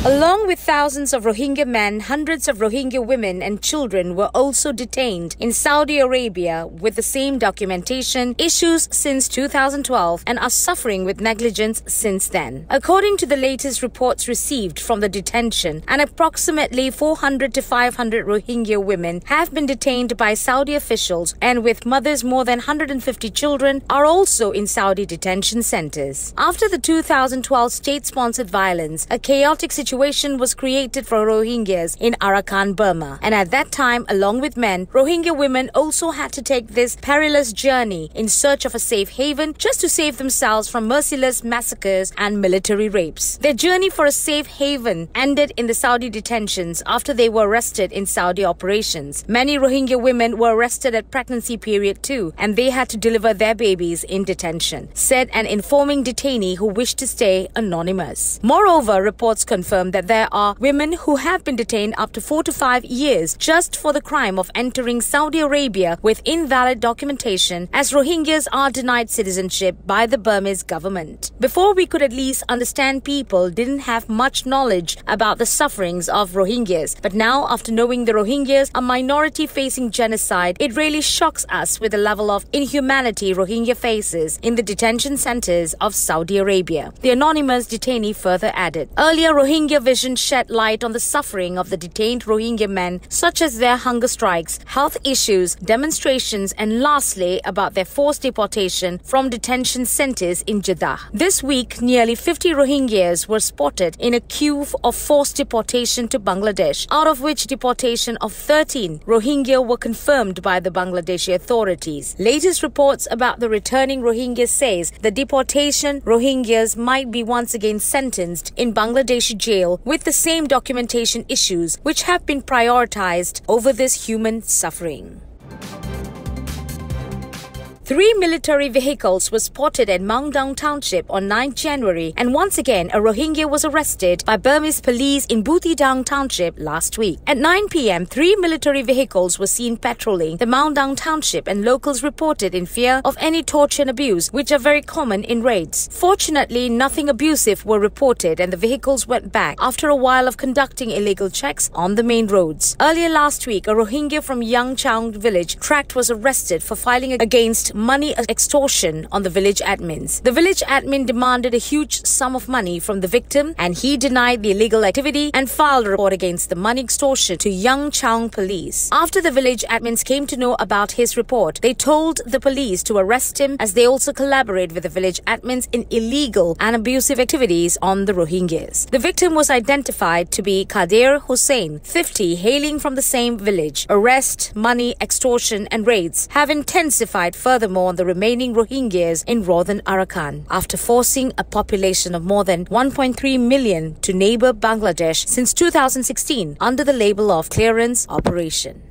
Along with thousands of Rohingya men, hundreds of Rohingya women and children were also detained in Saudi Arabia with the same documentation issues since 2012 and are suffering with negligence since then. According to the latest reports received from the detention, and approximately 400 to 500 Rohingya women have been detained by Saudi officials, and with mothers more than 150 children are also in Saudi detention centers. After the 2012 state-sponsored violence, a chaotic situation was created for Rohingyas in Arakan, Burma. And at that time, along with men, Rohingya women also had to take this perilous journey in search of a safe haven just to save themselves from merciless massacres and military rapes. Their journey for a safe haven ended in the Saudi detentions after they were arrested in Saudi operations. Many Rohingya women were arrested at pregnancy period too, and they had to deliver their babies in detention, said an informing detainee who wished to stay anonymous. Moreover, reports confirm that there are women who have been detained up to 4 to 5 years just for the crime of entering Saudi Arabia with invalid documentation, as Rohingyas are denied citizenship by the Burmese government. Before, we could at least understand people didn't have much knowledge about the sufferings of Rohingyas. But now, after knowing the Rohingyas are minority facing genocide, it really shocks us with the level of inhumanity Rohingya faces in the detention centers of Saudi Arabia. The anonymous detainee further added. Earlier, Rohingya Vision shed light on the suffering of the detained Rohingya men, such as their hunger strikes, health issues, demonstrations, and lastly, about their forced deportation from detention centers in Jeddah. This week, nearly 50 Rohingyas were spotted in a queue of forced deportation to Bangladesh, out of which deportation of 13 Rohingya were confirmed by the Bangladeshi authorities. Latest reports about the returning Rohingyas says the deportation Rohingyas might be once again sentenced in Bangladeshi jail with the same documentation issues which have been prioritized over this human suffering. 3 military vehicles were spotted at Maungdaung Township on 9 January, and once again a Rohingya was arrested by Burmese police in Buthidaung Township last week. At 9 p.m, 3 military vehicles were seen patrolling the Maungdaung Township, and locals reported in fear of any torture and abuse, which are very common in raids. Fortunately, nothing abusive were reported, and the vehicles went back after a while of conducting illegal checks on the main roads. Earlier last week, a Rohingya from Yangchang village tract was arrested for filing against money extortion on the village admins. The village admin demanded a huge sum of money from the victim, and he denied the illegal activity and filed a report against the money extortion to Yangchang police. After the village admins came to know about his report, they told the police to arrest him, as they also collaborate with the village admins in illegal and abusive activities on the Rohingyas. The victim was identified to be Kadir Hussain, 50, hailing from the same village. Arrest, money extortion and raids have intensified furthermore on the remaining Rohingyas in northern Arakan, after forcing a population of more than 1.3 million to neighbor Bangladesh since 2016 under the label of clearance operation.